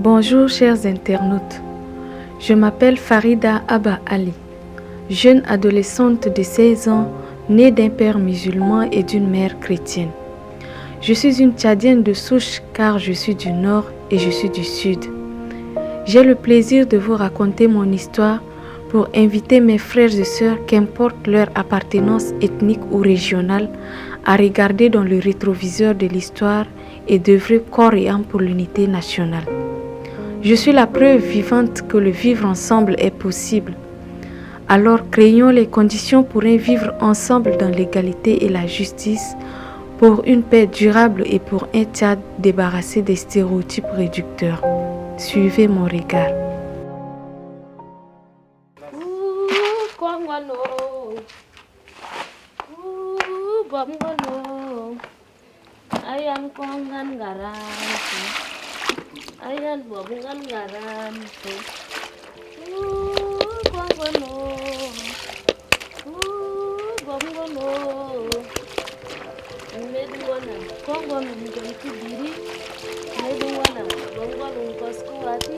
Bonjour chers internautes, je m'appelle Farida Abba Ali, jeune adolescente de 16 ans, née d'un père musulman et d'une mère chrétienne. Je suis une Tchadienne de souche car je suis du nord et je suis du sud. J'ai le plaisir de vous raconter mon histoire pour inviter mes frères et sœurs, qu'importe leur appartenance ethnique ou régionale, à regarder dans le rétroviseur de l'histoire et d'œuvrer corps et âme pour l'unité nationale. Je suis la preuve vivante que le vivre ensemble est possible. Alors créons les conditions pour un vivre ensemble dans l'égalité et la justice, pour une paix durable et pour un Tchad débarrassé des stéréotypes réducteurs. Suivez mon regard. Ayan babungan garan bongono meduana kongono mjanti biri meduana bongono koskowati.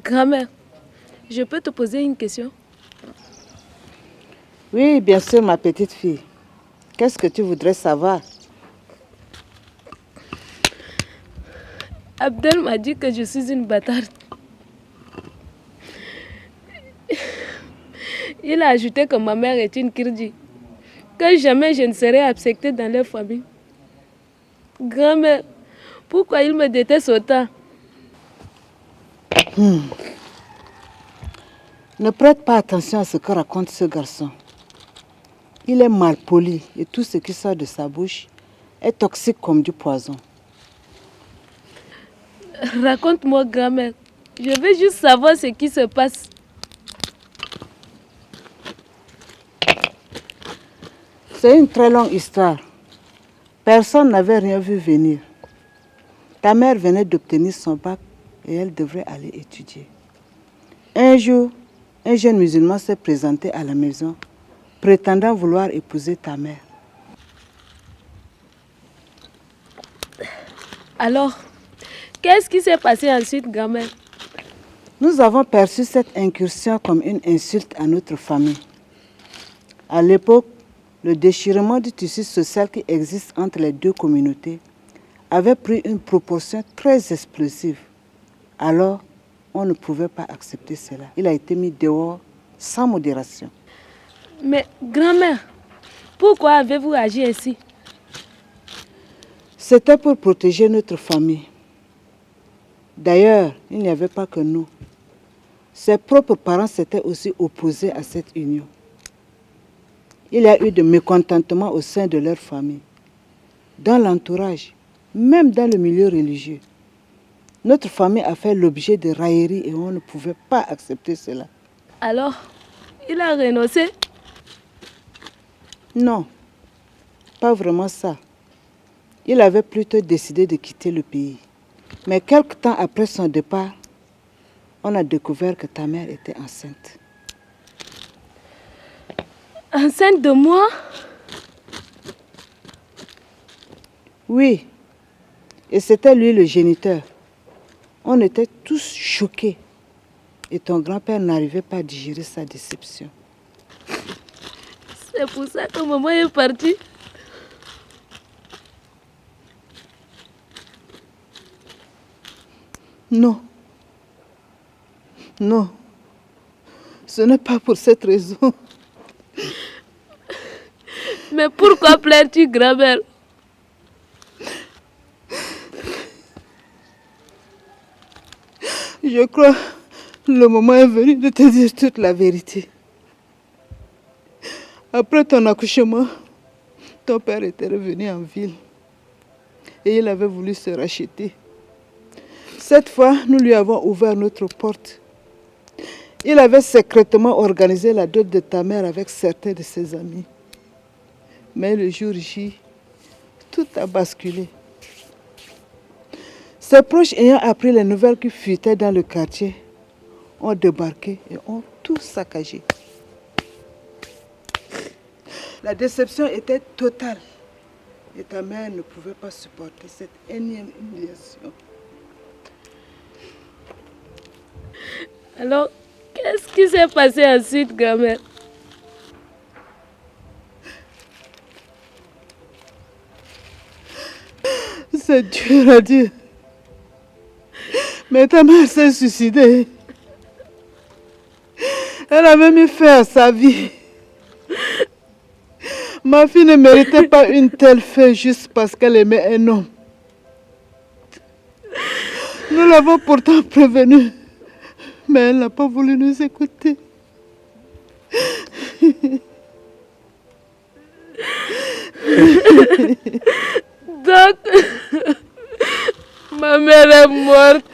Grand-mère, je peux te poser une question? Oui, bien sûr, ma petite fille. Qu'est-ce que tu voudrais savoir? Abdel m'a dit que je suis une bâtarde. Il a ajouté que ma mère est une kirdi, que jamais je ne serai acceptée dans leur famille. Grand-mère, pourquoi il me déteste autant? Ne prête pas attention à ce que raconte ce garçon. Il est mal poli et tout ce qui sort de sa bouche est toxique comme du poison. Raconte-moi, grand-mère. Je veux juste savoir ce qui se passe. C'est une très longue histoire. Personne n'avait rien vu venir. Ta mère venait d'obtenir son bac et elle devrait aller étudier. Un jour, un jeune musulman s'est présenté à la maison, prétendant vouloir épouser ta mère. Alors, qu'est-ce qui s'est passé ensuite, grand-mère? Nous avons perçu cette incursion comme une insulte à notre famille. À l'époque, le déchirement du tissu social qui existe entre les deux communautés avait pris une proportion très explosive. Alors, on ne pouvait pas accepter cela. Il a été mis dehors sans modération. Mais, grand-mère, pourquoi avez-vous agi ainsi? C'était pour protéger notre famille. D'ailleurs, il n'y avait pas que nous. Ses propres parents s'étaient aussi opposés à cette union. Il y a eu de mécontentement au sein de leur famille, dans l'entourage, même dans le milieu religieux. Notre famille a fait l'objet de railleries et on ne pouvait pas accepter cela. Alors, il a renoncé? Non, pas vraiment ça. Il avait plutôt décidé de quitter le pays. Mais quelque temps après son départ, on a découvert que ta mère était enceinte. Enceinte de moi? Oui, et c'était lui le géniteur. On était tous choqués. Et ton grand-père n'arrivait pas à digérer sa déception. C'est pour ça que maman est partie. Non. Non. Ce n'est pas pour cette raison. Mais pourquoi pleures-tu, grand-mère? Je crois que le moment est venu de te dire toute la vérité. Après ton accouchement, ton père était revenu en ville et il avait voulu se racheter. Cette fois, nous lui avons ouvert notre porte. Il avait secrètement organisé la dot de ta mère avec certains de ses amis. Mais le jour J, tout a basculé. Ses proches ayant appris les nouvelles qui fuitaient dans le quartier, ont débarqué et ont tout saccagé. La déception était totale et ta mère ne pouvait pas supporter cette énième humiliation. Alors, qu'est-ce qui s'est passé ensuite, grand-mère? C'est dur à dire. Mais ta mère s'est suicidée. Elle avait mis fin à sa vie. Ma fille ne méritait pas une telle fin juste parce qu'elle aimait un homme. Nous l'avons pourtant prévenue, mais elle n'a pas voulu nous écouter. Donc, ma mère est morte.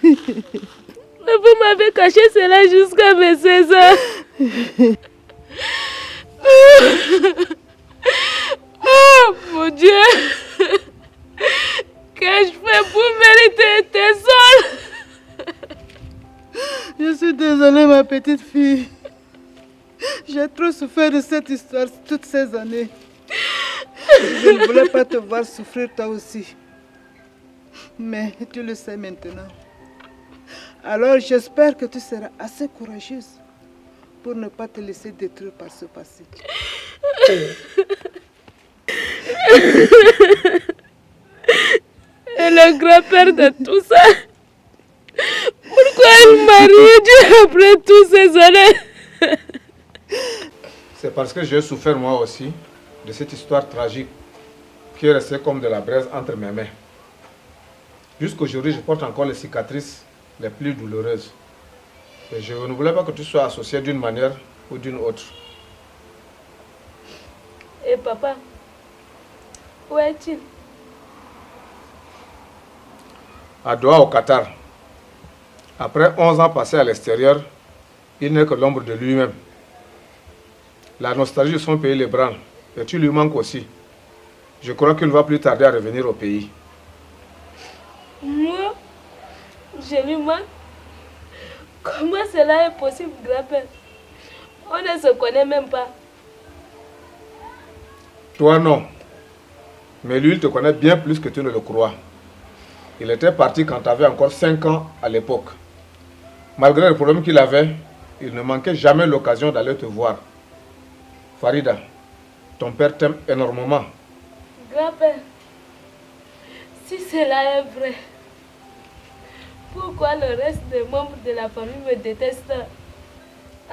Mais vous m'avez caché cela jusqu'à mes 16 ans. Oh mon Dieu! Qu'ai-je fait pour mériter tes sols? Je suis désolée, ma petite fille. J'ai trop souffert de cette histoire toutes ces années. Je ne voulais pas te voir souffrir toi aussi. Mais tu le sais maintenant. Alors j'espère que tu seras assez courageuse pour ne pas te laisser détruire par ce passé. Et le grand-père de tout ça, pourquoi il m'a réduit après toutes ces années? C'est parce que j'ai souffert moi aussi de cette histoire tragique qui est restée comme de la braise entre mes mains. Jusqu'aujourd'hui, je porte encore les cicatrices les plus douloureuses. Et je ne voulais pas que tu sois associé d'une manière ou d'une autre. Et papa, où est-il? À Doha, au Qatar. Après 11 ans passés à l'extérieur, il n'est que l'ombre de lui-même. La nostalgie de son pays l'ébranle. Et tu lui manques aussi. Je crois qu'il ne va plus tarder à revenir au pays. Moi, je lui manque? Comment cela est possible, grand-père? On ne se connaît même pas. Toi non. Mais lui, il te connaît bien plus que tu ne le crois. Il était parti quand tu avais encore 5 ans à l'époque. Malgré le problème qu'il avait, il ne manquait jamais l'occasion d'aller te voir. Farida, ton père t'aime énormément. Grand-père, si cela est vrai, pourquoi le reste des membres de la famille me détestent?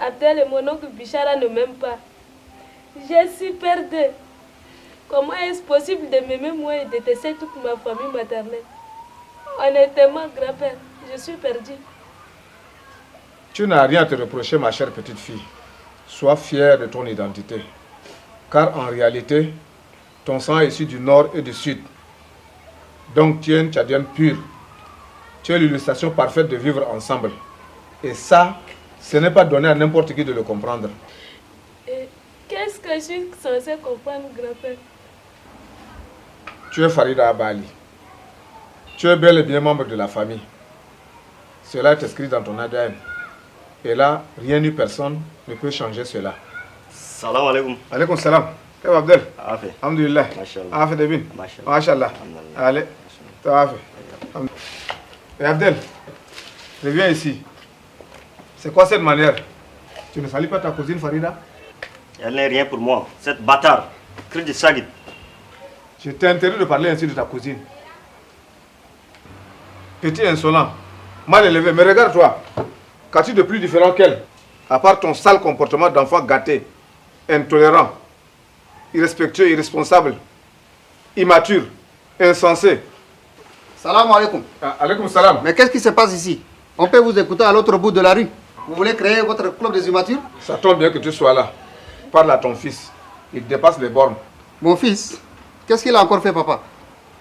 Abdel et mon oncle Bichara ne m'aiment pas. J'ai si perdue. Comment est-ce possible de m'aimer moi et détester toute ma famille maternelle? Honnêtement, grand-père, je suis perdue. Tu n'as rien à te reprocher, ma chère petite fille. Sois fière de ton identité. Car en réalité, ton sang est issu du nord et du sud. Donc tu es une Tchadienne pure. Tu es l'illustration parfaite de vivre ensemble. Et ça, ce n'est pas donné à n'importe qui de le comprendre. Et qu'est-ce que je suis censée comprendre, grand-père? Tu es Farida Abba Ali. Tu es bel et bien membre de la famille. Cela est inscrit dans ton ADN. Et là, rien ni personne ne peut changer cela. Salam alaikum. Alaikum salam. Eh Abdel. Afe. Alhamdulillah. Mashallah. Afe Debin. Mashallah. Mashallah. Allez. Ça va. Et Abdel, reviens ici. C'est quoi cette manière? Tu ne salues pas ta cousine Farida? Elle n'est rien pour moi. Cette bâtarde. Cri de Sagit. Je t'ai interdit de parler ainsi de ta cousine. Petit insolent, mal élevé, mais regarde-toi. Qu'as-tu de plus différent qu'elle? À part ton sale comportement d'enfant gâté, intolérant, irrespectueux, irresponsable, immature, insensé. Salam alaikum. Alaikum salam. Mais qu'est-ce qui se passe ici? On peut vous écouter à l'autre bout de la rue. Vous voulez créer votre club des immatures? Ça tombe bien que tu sois là. Parle à ton fils. Il dépasse les bornes. Mon fils, qu'est-ce qu'il a encore fait, papa?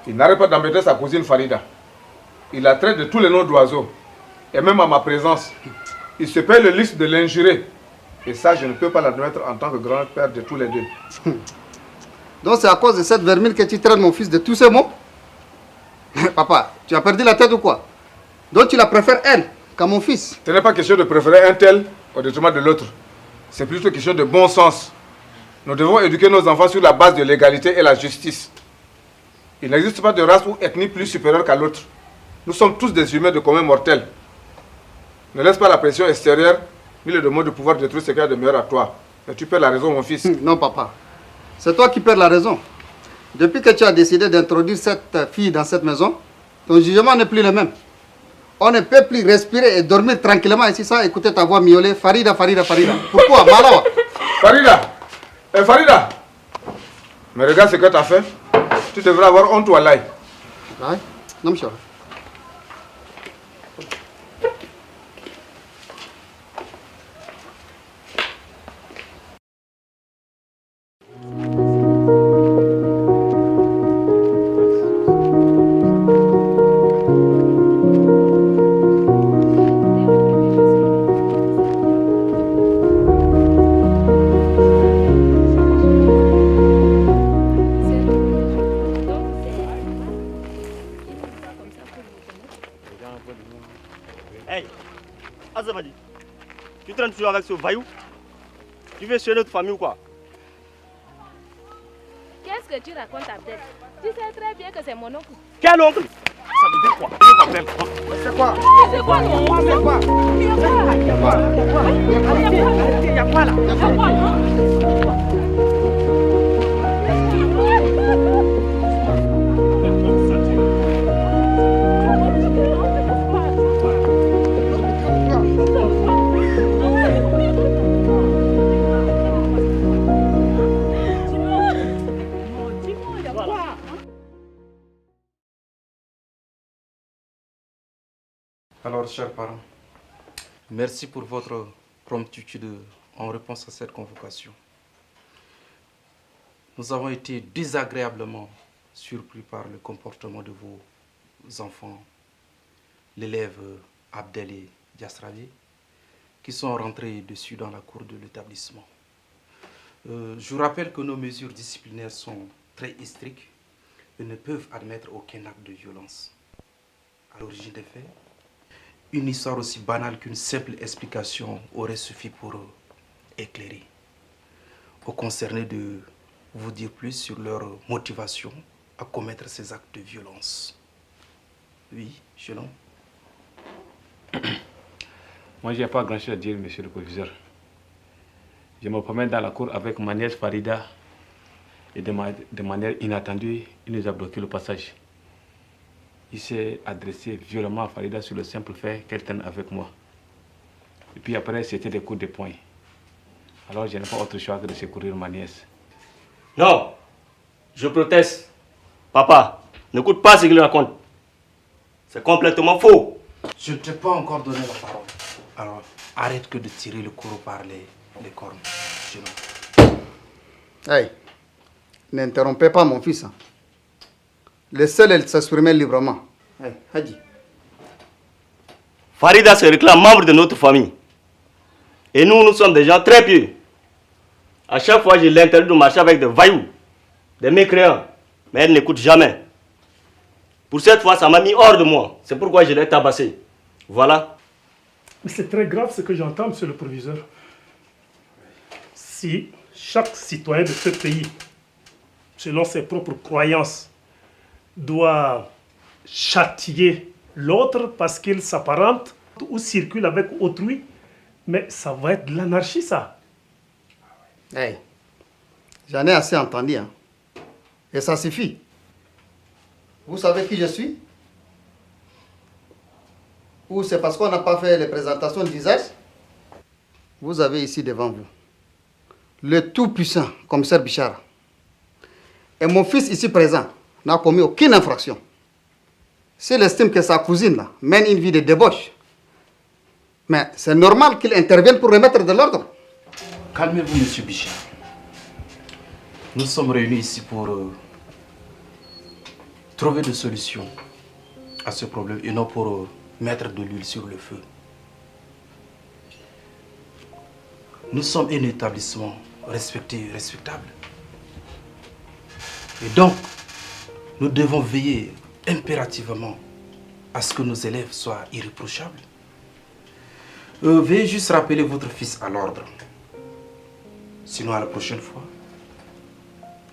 Il n'arrête pas d'embêter sa cousine Farida. Il la traite de tous les noms d'oiseaux. Et même à ma présence, il se paye le luxe de l'injurer. Et ça, je ne peux pas l'admettre en tant que grand-père de tous les deux. Donc c'est à cause de cette vermine que tu traites mon fils de tous ces mots? Papa, tu as perdu la tête ou quoi? Donc tu la préfères elle qu'à mon fils? Ce n'est pas question de préférer un tel au détriment de l'autre. C'est plutôt question de bon sens. Nous devons éduquer nos enfants sur la base de l'égalité et la justice. Il n'existe pas de race ou ethnie plus supérieure qu'à l'autre. Nous sommes tous des humains de commun mortel. Ne laisse pas la pression extérieure ni le demande de pouvoir détruire ce qu'il y a de meilleur à toi. Mais tu perds la raison, mon fils. Non, papa. C'est toi qui perds la raison. Depuis que tu as décidé d'introduire cette fille dans cette maison, ton jugement n'est plus le même. On ne peut plus respirer et dormir tranquillement ici sans écouter ta voix miauler. Farida, Farida, Farida. Pourquoi, Malawa? Farida! Farida! Mais regarde ce que tu as fait. Tu devrais avoir honte ou Allah. Ouais. Non, monsieur. Hey, Azabadi, tu traînes toujours avec ce vaillou? Tu veux tuer notre famille ou quoi? Qu'est-ce que tu racontes, Abdel? Tu sais très bien que c'est mon oncle. Quel oncle? Ça veut dire quoi? C'est quoi? C'est quoi, non? C'est quoi? Il y a quoi là? Alors, chers parents, merci pour votre promptitude en réponse à cette convocation. Nous avons été désagréablement surpris par le comportement de vos enfants, l'élève Abdel et Diasravi, qui sont rentrés dessus dans la cour de l'établissement. Je vous rappelle que nos mesures disciplinaires sont très strictes et ne peuvent admettre aucun acte de violence. À l'origine des faits, une histoire aussi banale qu'une simple explication aurait suffi pour éclairer. Aux concernés de vous dire plus sur leur motivation à commettre ces actes de violence. Oui, Chelon. Moi, je n'ai pas grand-chose à dire, monsieur le professeur. Je me promène dans la cour avec ma nièce Farida et de manière inattendue, il nous a bloqué le passage. Il s'est adressé violemment à Farida sur le simple fait qu'elle traîne avec moi. Et puis après, c'était des coups de poing. Alors, je n'ai pas autre choix que de secourir ma nièce. Non, je proteste. Papa, n'écoute pas ce qu'il raconte. C'est complètement faux. Je ne t'ai pas encore donné la parole. Alors, arrête que de tirer le courroux par les cornes. Jeune homme. Hey, n'interrompez pas mon fils. Hein. Laissez-le s'exprimer librement. Hey, Hadji. Farida se réclame membre de notre famille. Et nous sommes des gens très pieux. À chaque fois, je l'interdis de marcher avec des vaillous, des mécréants. Mais elle n'écoute jamais. Pour cette fois, ça m'a mis hors de moi. C'est pourquoi je l'ai tabassé. Voilà. Mais c'est très grave ce que j'entends, monsieur le proviseur. Si chaque citoyen de ce pays, selon ses propres croyances, doit châtier l'autre parce qu'il s'apparente ou circule avec autrui, mais ça va être de l'anarchie, ça. Hey, j'en ai assez entendu. Hein. Et ça suffit. Vous savez qui je suis? Ou c'est parce qu'on n'a pas fait les présentations de visage? Vous avez ici devant vous le tout-puissant commissaire Bichara. Et mon fils ici présent n'a commis aucune infraction. S'il estime que sa cousine là, mène une vie de débauche, mais c'est normal qu'il intervienne pour remettre de l'ordre. Calmez-vous, monsieur Bichara. Nous sommes réunis ici pour trouver des solutions à ce problème et non pour mettre de l'huile sur le feu. Nous sommes un établissement respecté et respectable. Et donc, nous devons veiller impérativement à ce que nos élèves soient irréprochables. Veuillez juste rappeler votre fils à l'ordre. Sinon, à la prochaine fois,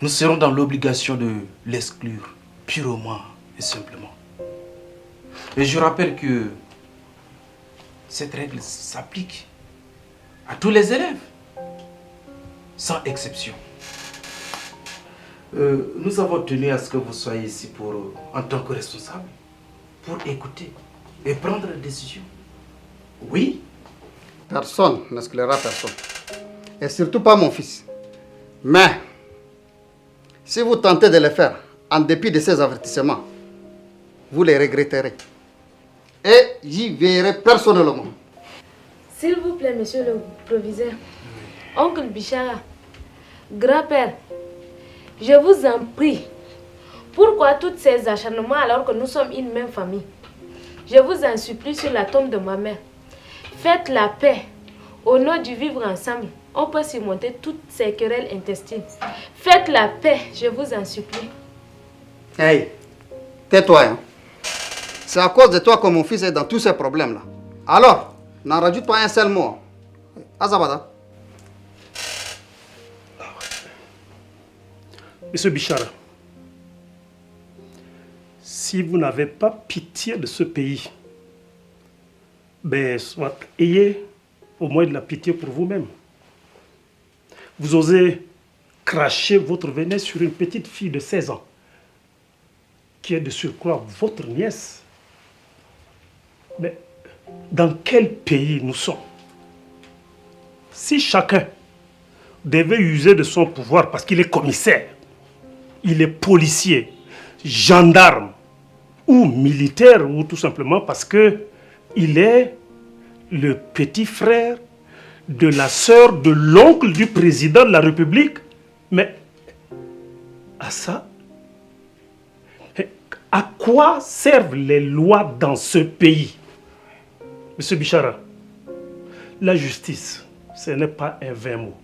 nous serons dans l'obligation de l'exclure purement et simplement. Et je rappelle que cette règle s'applique à tous les élèves, sans exception. Nous avons tenu à ce que vous soyez ici en tant que responsable, pour écouter et prendre des décisions. Oui. Personne n'exclura personne. Et surtout pas mon fils. Mais, si vous tentez de le faire, en dépit de ces avertissements, vous les regretterez. Et j'y veillerai personnellement. S'il vous plaît, monsieur le proviseur, oncle Bichara, grand-père, je vous en prie, pourquoi tous ces acharnements alors que nous sommes une même famille? Je vous en supplie sur la tombe de ma mère. Faites la paix. Au nom du vivre ensemble, on peut surmonter toutes ces querelles intestines. Faites la paix, je vous en supplie. Hey, tais-toi. Hein. C'est à cause de toi que mon fils est dans tous ces problèmes-là. Alors, n'en rajoute pas un seul mot. Azabada. Monsieur Bichara, si vous n'avez pas pitié de ce pays, ben, soit ayez au moins de la pitié pour vous-même. Vous osez cracher votre venin sur une petite fille de 16 ans, qui est de surcroît votre nièce. Mais dans quel pays nous sommes? Si chacun devait user de son pouvoir parce qu'il est commissaire, il est policier, gendarme ou militaire, ou tout simplement parce qu'il est le petit frère de la sœur de l'oncle du président de la République, mais à ça, à quoi servent les lois dans ce pays? Monsieur Bichara, la justice, ce n'est pas un vain mot.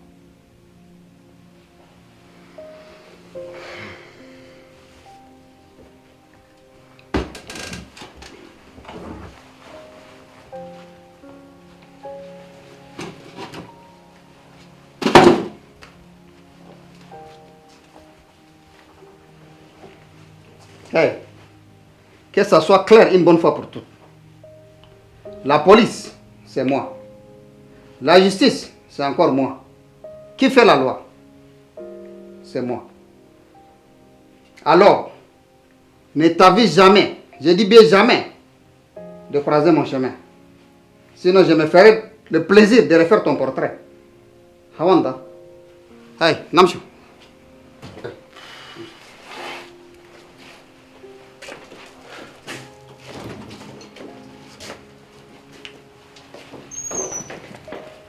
Hey, que ça soit clair une bonne fois pour toutes. La police, c'est moi. La justice, c'est encore moi. Qui fait la loi? C'est moi. Alors, ne t'avise jamais, je dis bien jamais, de croiser mon chemin. Sinon, je me ferai le plaisir de refaire ton portrait. Hawanda. Hey, Namchou.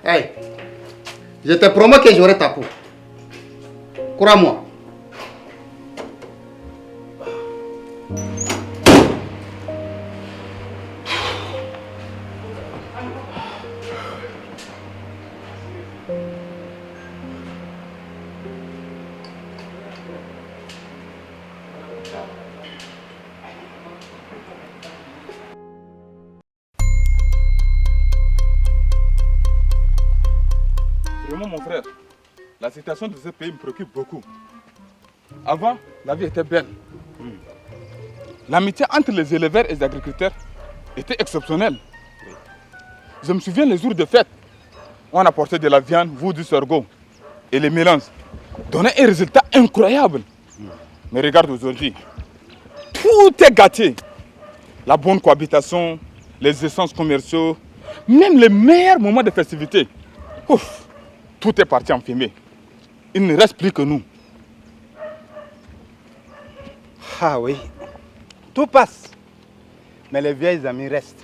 Hey, je te promets que j'aurai ta peau. Crois-moi. Vraiment, mon frère, la situation de ce pays me préoccupe beaucoup. Avant, la vie était belle. L'amitié entre les éleveurs et les agriculteurs était exceptionnelle. Je me souviens les jours de fête, on apportait de la viande, vous du sorgho et les mélanges. Donnait un résultat incroyable. Mais regarde aujourd'hui, tout est gâté. La bonne cohabitation, les essences commerciaux, même les meilleurs moments de festivité. Ouf, tout est parti en fumée. Il ne reste plus que nous. Ah oui, tout passe, mais les vieilles amies restent.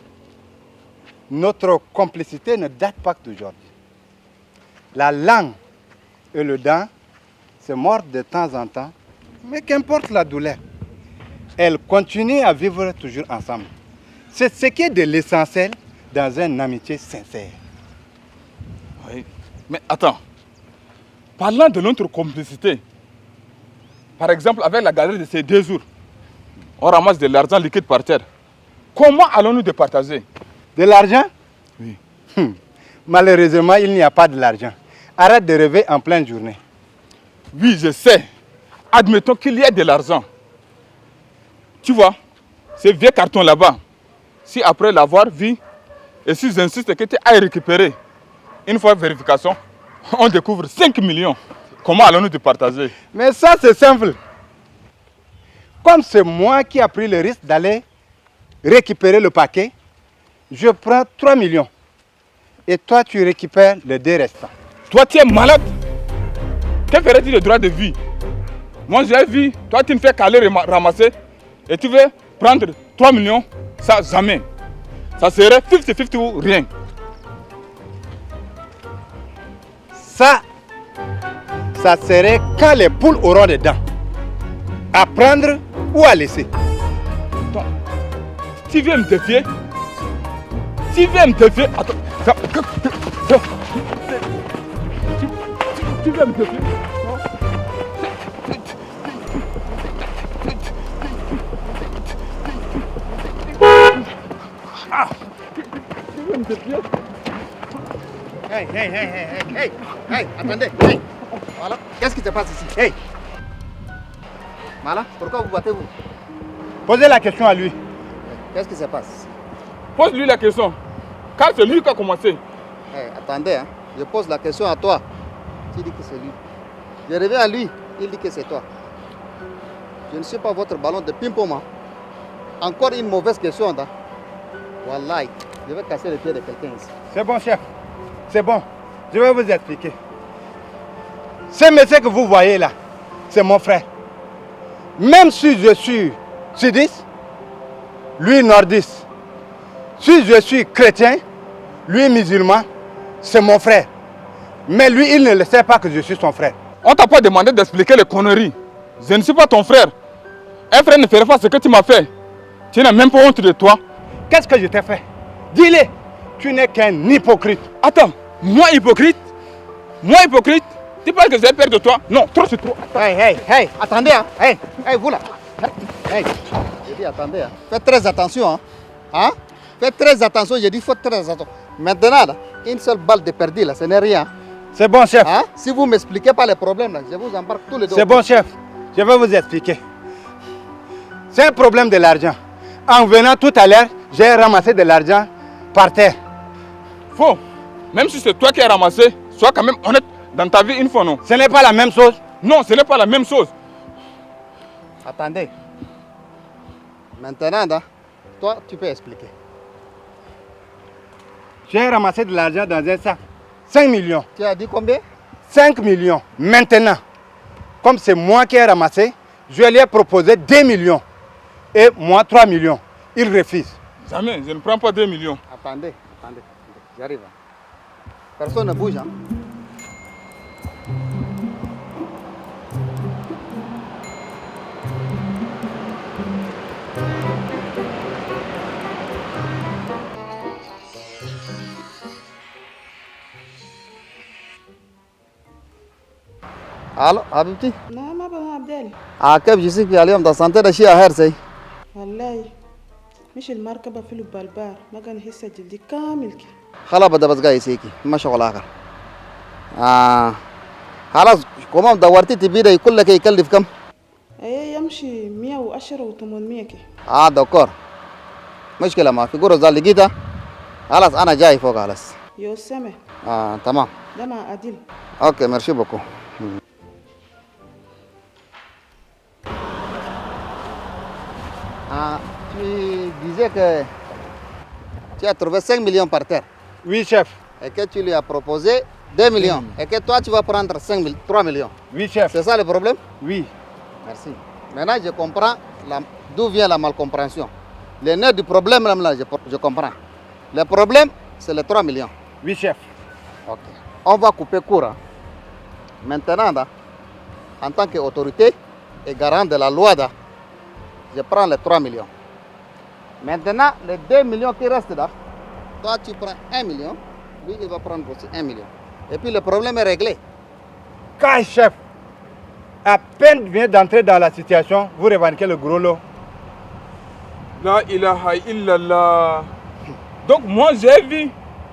Notre complicité ne date pas d'aujourd'hui. La langue et le dent se mordent de temps en temps, mais qu'importe la douleur, elles continuent à vivre toujours ensemble. C'est ce qui est de l'essentiel dans une amitié sincère. Oui, mais attends, parlant de notre complicité, par exemple avec la galerie de ces 2 jours, on ramasse de l'argent liquide par terre. Comment allons-nous départager? De l'argent? Oui. Malheureusement, il n'y a pas de l'argent. Arrête de rêver en pleine journée. Oui, je sais. Admettons qu'il y ait de l'argent. Tu vois, ces vieux cartons là-bas, si après l'avoir vu, et si j'insiste que tu ailles récupérer, une fois vérification, on découvre 5 millions. Comment allons-nous départager? Mais ça, c'est simple. Comme c'est moi qui ai pris le risque d'aller récupérer le paquet, je prends 3 millions. Et toi, tu récupères les 2 restants. Toi, tu es malade. Que ferais-tu de droit de vie? Moi, j'ai vu, toi, tu ne fais qu'aller ramasser et tu veux prendre 3 millions, ça jamais. Ça serait 50-50 ou rien. Ça serait quand les poules auront des dents. À prendre ou à laisser. Attends, tu viens me défier? Tu viens me défier? Attends, tu viens me défier? Ah, tu viens me défier? Hey, attendez, hey. Voilà, qu'est-ce qui se passe ici? Hey. Voilà, pourquoi vous battez-vous? Posez la question à lui. Qu'est-ce qui se passe? Pose-lui la question, car c'est lui qui a commencé. Hey, attendez, hein. Je pose la question à toi. Tu dis que c'est lui. Je reviens à lui, il dit que c'est toi. Je ne suis pas votre ballon de ping-pong. Hein. Encore une mauvaise question. Hein. Wallahi, je vais casser les pieds de quelqu'un ici. C'est bon, chef. C'est bon. Je vais vous expliquer. Ce monsieur que vous voyez là, c'est mon frère. Même si je suis sudiste, lui nordiste. Si je suis chrétien, lui musulman, c'est mon frère. Mais lui, il ne le sait pas que je suis son frère. On t'a pas demandé d'expliquer les conneries. Je ne suis pas ton frère. Un frère ne ferait pas ce que tu m'as fait. Tu n'as même pas honte de toi. Qu'est-ce que je t'ai fait? Dis-le. Tu n'es qu'un hypocrite. Attends, moi hypocrite? Moi hypocrite? Tu penses que j'ai peur de toi? Non, trop c'est trop. Hey, attendez, hein. Hey, vous là. Hey, je dis attendez, hein. Faites très attention, hein. Faites très attention, j'ai dit faites très attention. Maintenant, là, une seule balle de perdu, là, ce n'est rien. C'est bon, chef. Hein? Si vous ne m'expliquez pas les problèmes, là, je vous embarque tous les deux. C'est bon, chef. Je vais vous expliquer. C'est un problème de l'argent. En venant tout à l'heure, j'ai ramassé de l'argent par terre. Faux. Même si c'est toi qui as ramassé, sois quand même honnête dans ta vie une fois, non? Ce n'est pas la même chose. Non, ce n'est pas la même chose. Attendez. Maintenant, là, toi, tu peux expliquer. J'ai ramassé de l'argent dans un sac. 5 millions. Tu as dit combien? 5 millions. Maintenant, comme c'est moi qui ai ramassé, je lui ai proposé 2 millions. Et moi, 3 millions. Il refuse. Jamais, je ne prends pas 2 millions. Attendez, j'arrive. Personne ne bouge. Hein? Allô, Habibti? Non, ma bonne Abdel. Ah, كيف جسمك يا اليوم ده سنتي ده شيء هرسي. والله مش المركبة في البلبار ما كان يحس جلدي كامل كي. خلاص بدأ بس جاي سيكي ما شغل آخر. خلاص كمان دورتي تبي ده كل لك يكلف كم؟ ايه يمشي 110 و 800 كي. دكتور. مشكلة ما في قرص ده لقيتها. خلاص أنا جاي فوق خلاص. يو سامع. تمام. ده مع عادل. اوكي merci beaucoup. Tu disais que tu as trouvé 5 millions par terre. Oui, chef. Et que tu lui as proposé 2 millions. Et que toi, tu vas prendre 3 millions. Oui, chef. C'est ça le problème? Oui. Merci. Maintenant, je comprends d'où vient la malcompréhension. Le nœud du problème, là, je comprends. Le problème, c'est les 3 millions. Oui, chef. Ok. On va couper court. Hein. Maintenant, là, en tant qu'autorité et garant de la loi, là, je prends les 3 millions. Maintenant, les 2 millions qui restent là, toi tu prends 1 million, lui il va prendre aussi 1 million. Et puis le problème est réglé. Quand, chef, à peine vient d'entrer dans la situation, vous revendiquez le gros lot. La ilaha illallah. Donc moi j'ai vu,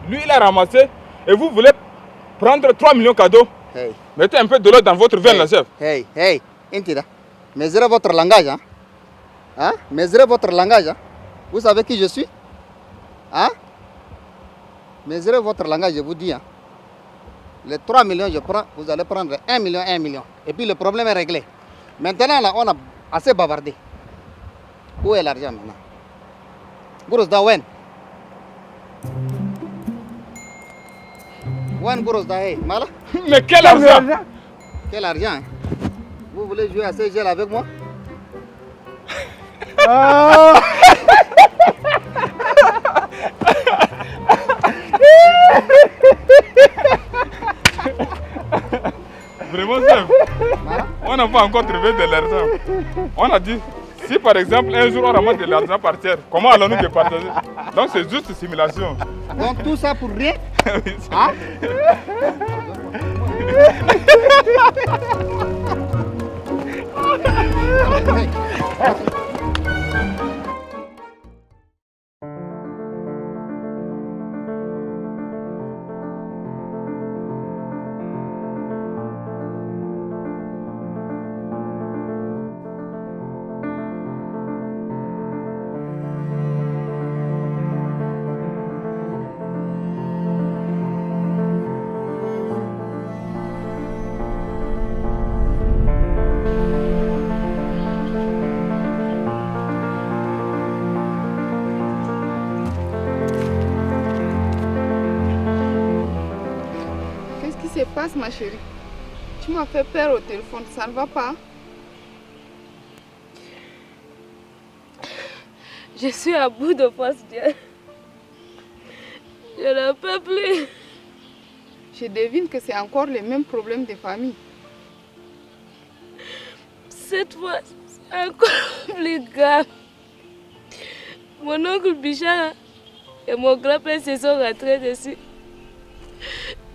lui il a ramassé, et vous voulez prendre 3 millions cadeaux. Hey. Mettez un peu de l'eau dans votre veine, là, chef. Hey, Intida, mesurez votre langage. Hein? Mesurez votre langage. Hein? Vous savez qui je suis? Hein? Mesurez votre langage, je vous dis. Hein? Les 3 millions, je prends, vous allez prendre 1 million, 1 million. Et puis le problème est réglé. Maintenant, là, on a assez bavardé. Où est l'argent maintenant? Gouros Dawen. Wan Gouros Dawen, Mala? Mais quel argent? Quel argent? Hein? Vous voulez jouer à ces gels avec moi? Vraiment, chef, on n'a pas encore trouvé de l'argent. On a dit, si par exemple un jour on ramasse de l'argent par terre, comment allons-nous départager? Donc c'est juste simulation. Donc tout ça pour rien? Oui, hein? Passe ma chérie. Tu m'as fait peur au téléphone, ça ne va pas? Je suis à bout de force, Dieu. Je ne peux plus. Je devine que c'est encore les mêmes problèmes de famille. Cette fois, c'est encore plus grave. Mon oncle Bichara et mon grand-père se sont rentrés dessus.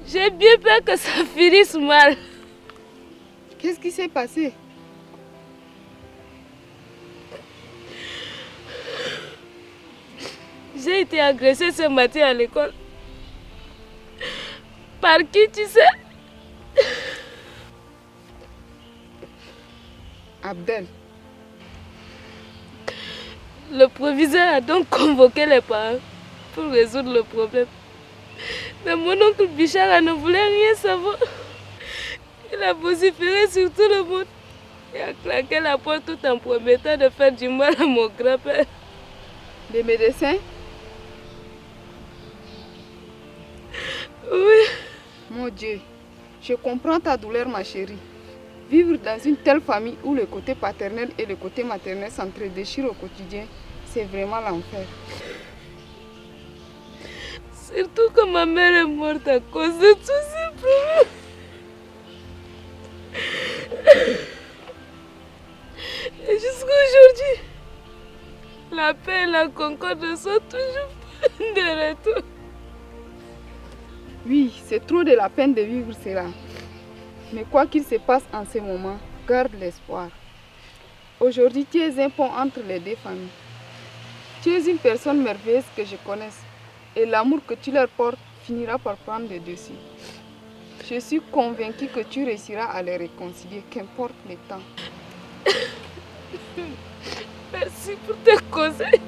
J'ai bien peur que ça finisse mal. Qu'est-ce qui s'est passé? J'ai été agressée ce matin à l'école. Par qui, tu sais? Abdel. Le proviseur a donc convoqué les parents pour résoudre le problème. Mais mon oncle Bichara ne voulait rien savoir. Il a vociféré sur tout le monde. Il a claqué la porte tout en promettant de faire du mal à mon grand-père. Les médecins? Oui. Mon Dieu, je comprends ta douleur, ma chérie. Vivre dans une telle famille où le côté paternel et le côté maternel s'entredéchirent au quotidien, c'est vraiment l'enfer. Surtout que ma mère est morte à cause de tous ces problèmes. Et jusqu'à aujourd'hui, la paix et la concorde sont toujours de retour. Oui, c'est trop de la peine de vivre cela. Mais quoi qu'il se passe en ce moment, garde l'espoir. Aujourd'hui, tu es un pont entre les deux familles. Tu es une personne merveilleuse que je connaisse. Et l'amour que tu leur portes finira par prendre le dessus. Je suis convaincue que tu réussiras à les réconcilier, qu'importe le temps. Merci pour tes conseils.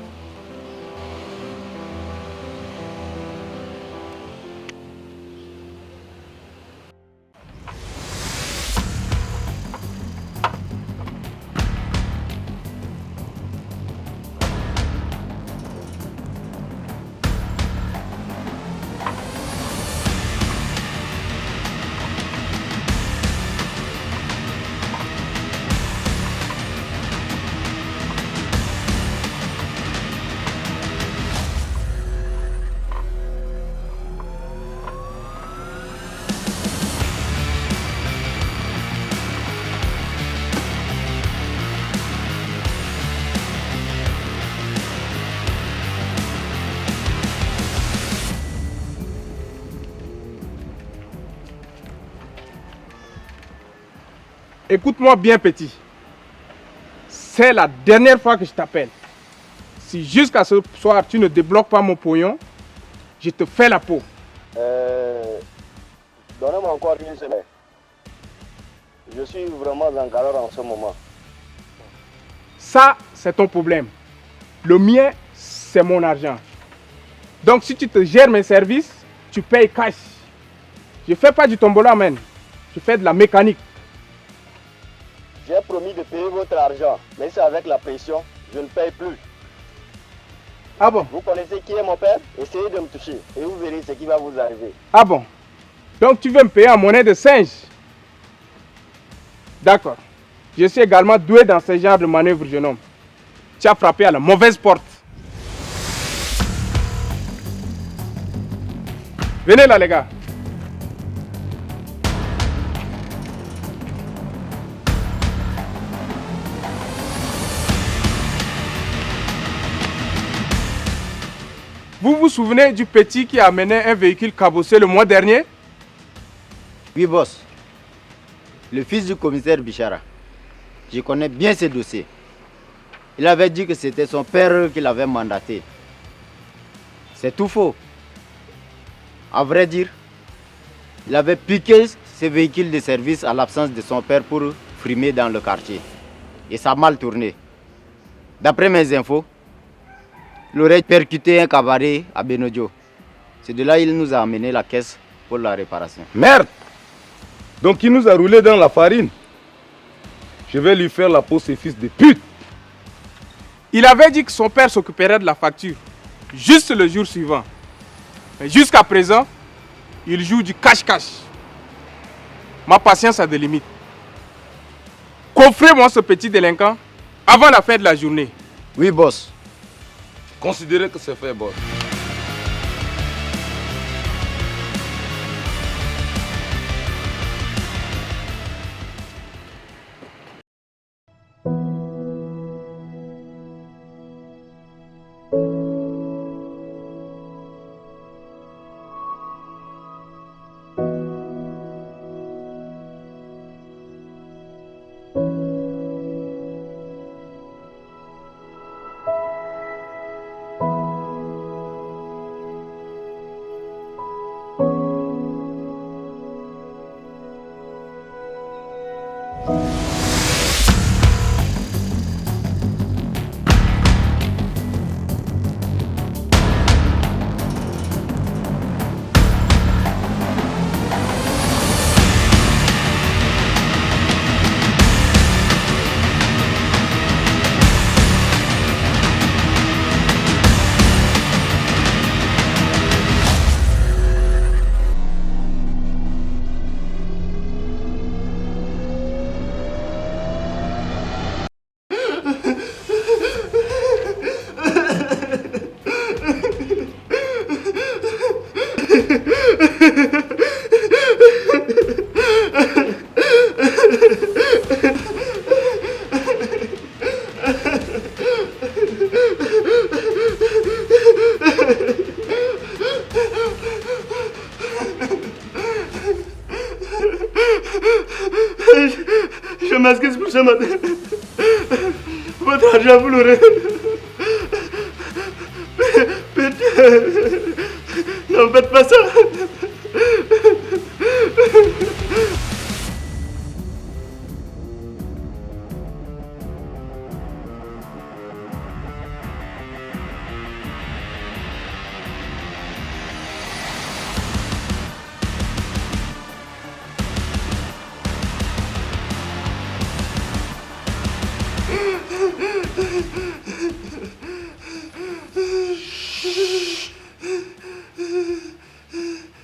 Écoute-moi bien, petit. C'est la dernière fois que je t'appelle. Si jusqu'à ce soir tu ne débloques pas mon pognon, je te fais la peau. Donnez-moi encore une semaine. Je suis vraiment en galère en ce moment. Ça, c'est ton problème. Le mien, c'est mon argent. Donc si tu te gères mes services, tu payes cash. Je ne fais pas du tombola, man. Je fais de la mécanique. J'ai promis de payer votre argent, mais c'est avec la pression, je ne paye plus. Ah bon? Vous connaissez qui est mon père? Essayez de me toucher et vous verrez ce qui va vous arriver. Ah bon? Donc tu veux me payer en monnaie de singe? D'accord. Je suis également doué dans ce genre de manœuvre, jeune homme. Tu as frappé à la mauvaise porte. Venez là, les gars. Vous vous souvenez du petit qui a amené un véhicule cabossé le mois dernier? Oui, boss. Le fils du commissaire Bichara. Je connais bien ce dossier. Il avait dit que c'était son père qui l'avait mandaté. C'est tout faux. À vrai dire, il avait piqué ce véhicule de service à l'absence de son père pour frimer dans le quartier. Et ça a mal tourné. D'après mes infos, il aurait percuté un cabaret à Benodio. C'est de là qu'il nous a amené la caisse pour la réparation. Merde! Donc il nous a roulé dans la farine. Je vais lui faire la peau, ce fils de pute. Il avait dit que son père s'occuperait de la facture juste le jour suivant. Mais jusqu'à présent, il joue du cache-cache. Ma patience a des limites. Coffrez-moi ce petit délinquant avant la fin de la journée. Oui, boss. Considérez que c'est fait, boss. m'excuse pour ce matin. Votre argent, vous l'aurez. Non, faites pas ça.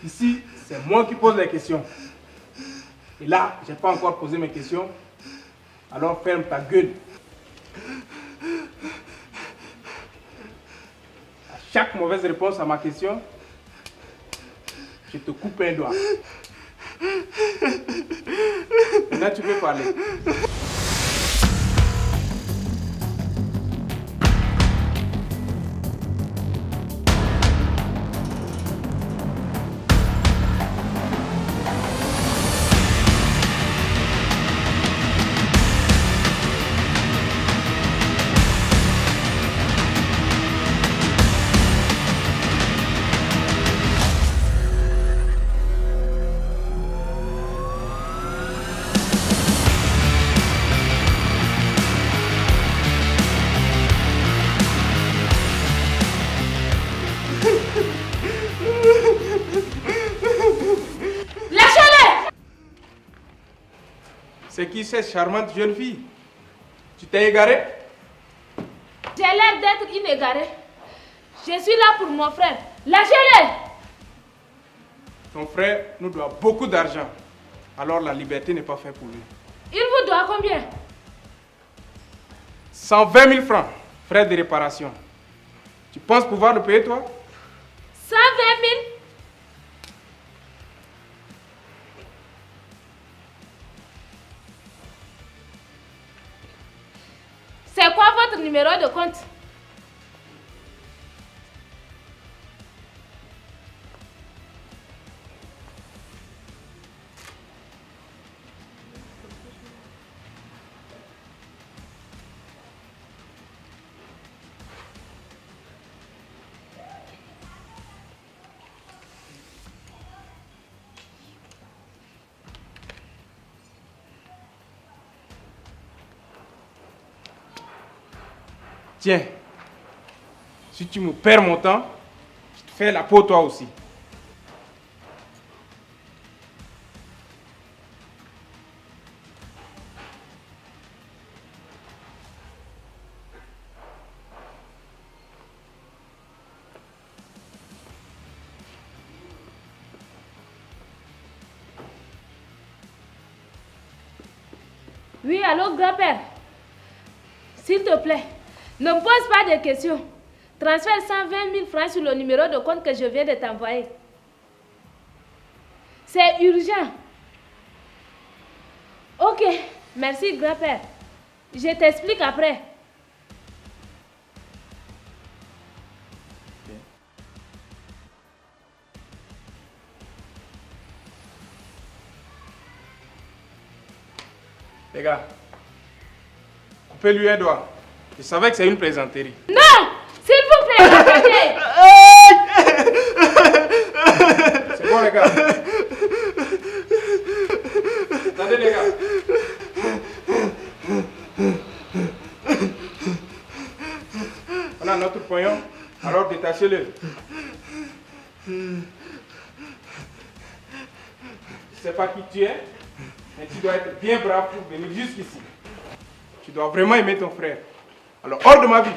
Ici, c'est moi qui pose les questions. Et là, je n'ai pas encore posé mes questions. Alors ferme ta gueule. À chaque mauvaise réponse à ma question, je te coupe un doigt. Maintenant, tu peux parler. C'est qui cette charmante jeune fille? Tu t'es égaré? J'ai l'air d'être inégaré. Je suis là pour mon frère. Lâchez-le! Ton frère nous doit beaucoup d'argent. Alors la liberté n'est pas faite pour lui. Il vous doit combien? 120 000 francs, frais de réparation. Tu penses pouvoir le payer toi? 120 000? C'est quoi votre numéro de compte? Tiens, si tu me perds mon temps, je te fais la peau toi aussi. Oui, allô, grand-père? S'il te plaît, ne me pose pas de questions. Transfère 120 000 francs sur le numéro de compte que je viens de t'envoyer. C'est urgent. Ok, merci, grand-père. Je t'explique après. Les gars, coupez-lui un doigt. Je savais que c'est une plaisanterie. Non! S'il vous plaît, arrêtez! C'est bon, les gars. Attendez, les gars. On a notre pognon, alors détachez-le. Je ne sais pas qui tu es, mais tu dois être bien brave pour venir jusqu'ici. Tu dois vraiment aimer ton frère. Alors, hors de ma vie.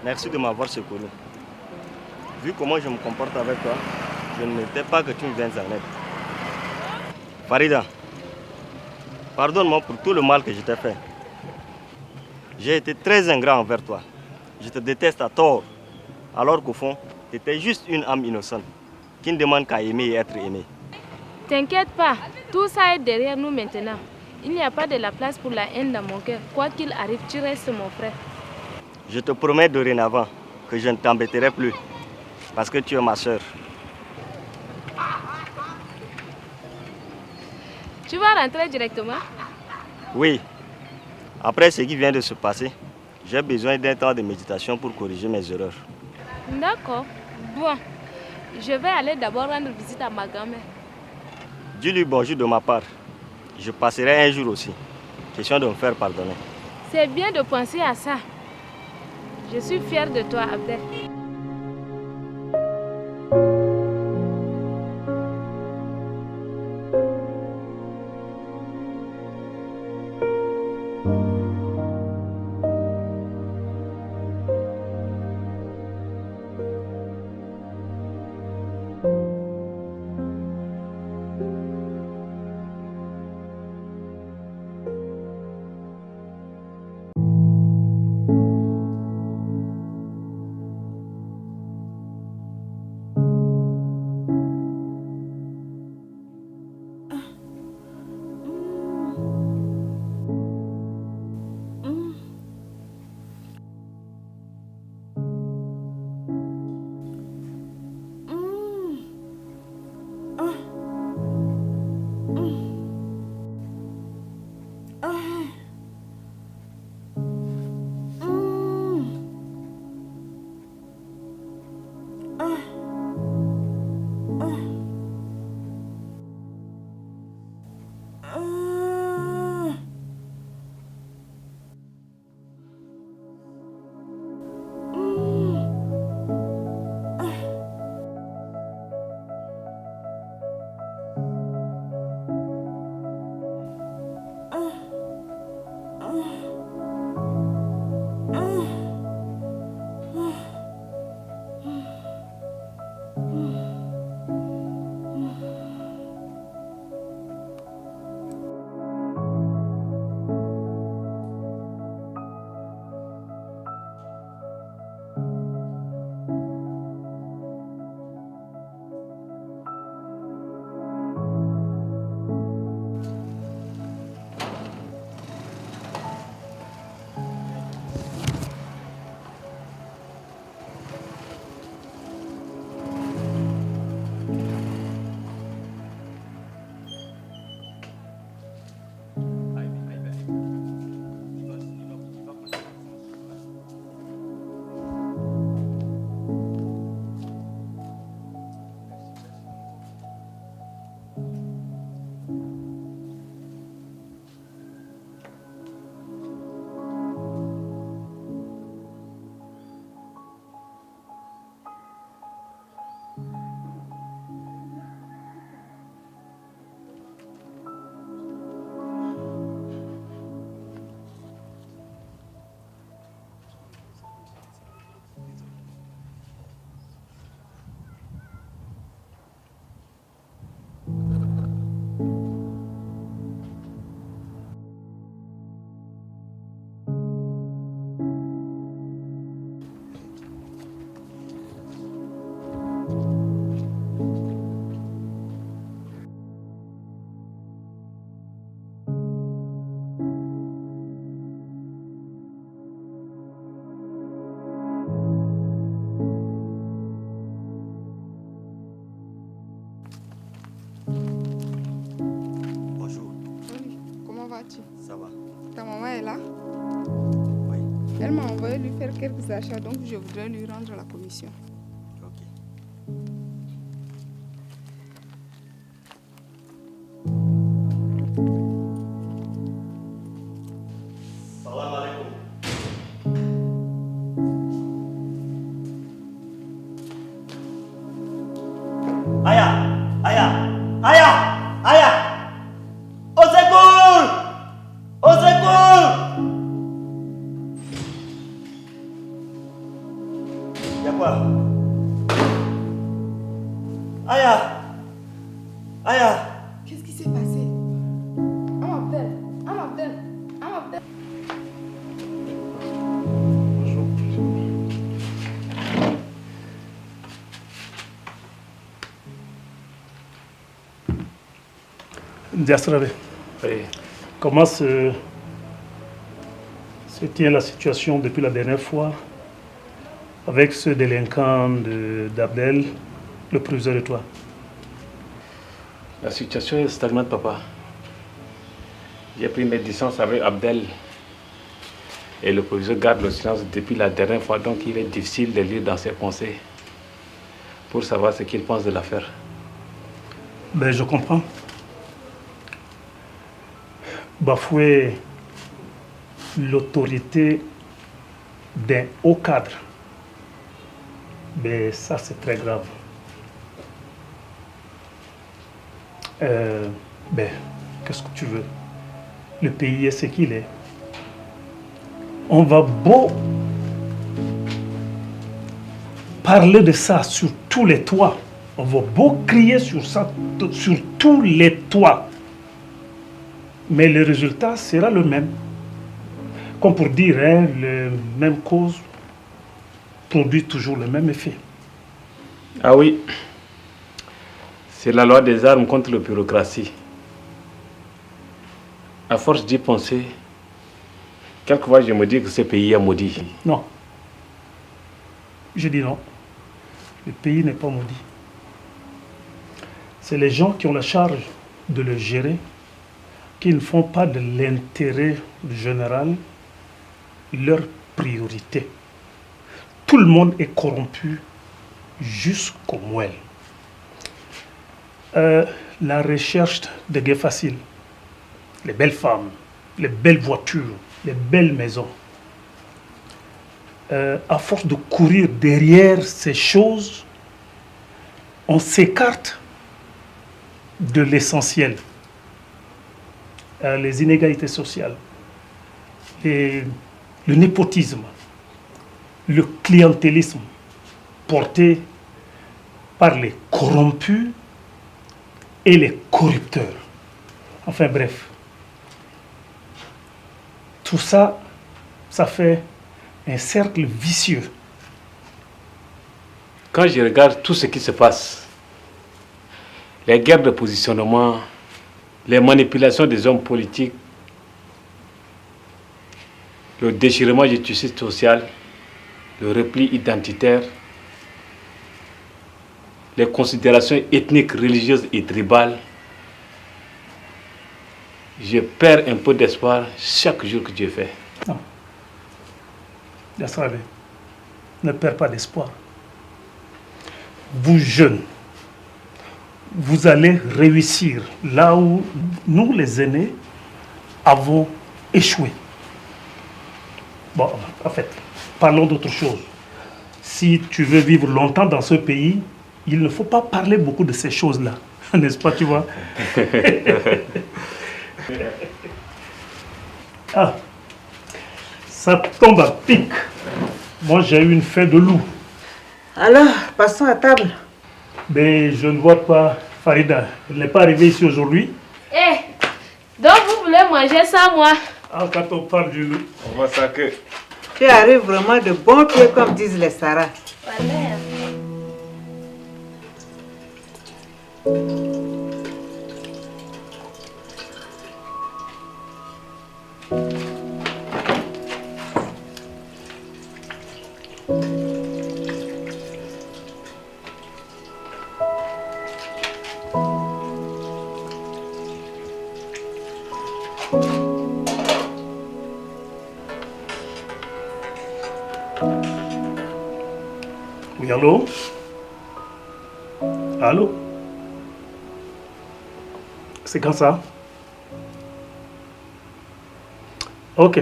Merci de m'avoir secouru. Vu comment je me comporte avec toi, je ne m'étais pas que tu me viennes en aide. Farida, pardonne-moi pour tout le mal que je t'ai fait. J'ai été très ingrat envers toi. Je te déteste à tort. Alors qu'au fond, tu étais juste une âme innocente qui ne demande qu'à aimer et être aimée. T'inquiète pas, tout ça est derrière nous maintenant. Il n'y a pas de la place pour la haine dans mon cœur. Quoi qu'il arrive, tu restes mon frère. Je te promets dorénavant que je ne t'embêterai plus parce que tu es ma soeur. Tu vas rentrer directement? Oui. Après ce qui vient de se passer, j'ai besoin d'un temps de méditation pour corriger mes erreurs. D'accord. Bon, je vais aller d'abord rendre visite à ma grand-mère. Dis-lui bonjour de ma part. Je passerai un jour aussi. Question de me faire pardonner. C'est bien de penser à ça. Je suis fière de toi, Abdel. Ça va. Ta maman est là? Oui. Elle m'a envoyé lui faire quelques achats, donc je voudrais lui rendre la commission. Salam alaikum. Aya, Aya, Aya, Aya. Au secours! Au secours! Y'a quoi? Aya. Qu'est-ce qui s'est passé? Abdel. Diasravé, Oui. comment se tient la situation depuis la dernière fois avec ce délinquant d'Abdel, le proviseur de toi? La situation est stagnante, papa. J'ai pris mes distances avec Abdel et le proviseur garde le silence depuis la dernière fois, donc il est difficile de lire dans ses pensées pour savoir ce qu'il pense de l'affaire. Ben, je comprends. Bafouer l'autorité d'un haut cadre, ben, ça c'est très grave. Ben, qu'est-ce que tu veux? Le pays est ce qu'il est. On va beau parler de ça sur tous les toits. On va beau crier sur ça sur tous les toits. Mais le résultat sera le même. Comme pour dire, hein, la même cause produit toujours le même effet. Ah oui. C'est la loi des armes contre la bureaucratie. À force d'y penser, quelquefois je me dis que ce pays est maudit. Non. Je dis non. Le pays n'est pas maudit. C'est les gens qui ont la charge de le gérer qui ne font pas de l'intérêt général leur priorité. Tout le monde est corrompu jusqu'au moelle. La recherche de gains faciles, les belles femmes, les belles voitures, les belles maisons. À force de courir derrière ces choses, on s'écarte de l'essentiel. Les inégalités sociales, le népotisme, le clientélisme porté par les corrompus et les corrupteurs. Enfin bref, tout ça, ça fait un cercle vicieux. Quand je regarde tout ce qui se passe, les guerres de positionnement, les manipulations des hommes politiques, le déchirement du tissu social, le repli identitaire, les considérations ethniques, religieuses et tribales, je perds un peu d'espoir chaque jour que Dieu fait. Non. Yassravé, ne perds pas d'espoir. Vous jeunes, vous allez réussir là où nous, les aînés, avons échoué. Bon, en fait, parlons d'autre chose. Si tu veux vivre longtemps dans ce pays, il ne faut pas parler beaucoup de ces choses-là. N'est-ce pas, tu vois? Ah, ça tombe à pic. Moi, j'ai eu une faim de loup. Alors, passons à table. Mais je ne vois pas Farida. Elle n'est pas arrivée ici aujourd'hui. Eh, donc vous voulez manger ça, moi? Ah, quand on parle du loup. On va sacrer. Tu arrives vraiment de bon pied, comme disent les Sarah. Voilà. Oui, allô? Allô? C'est quand ça? Ok,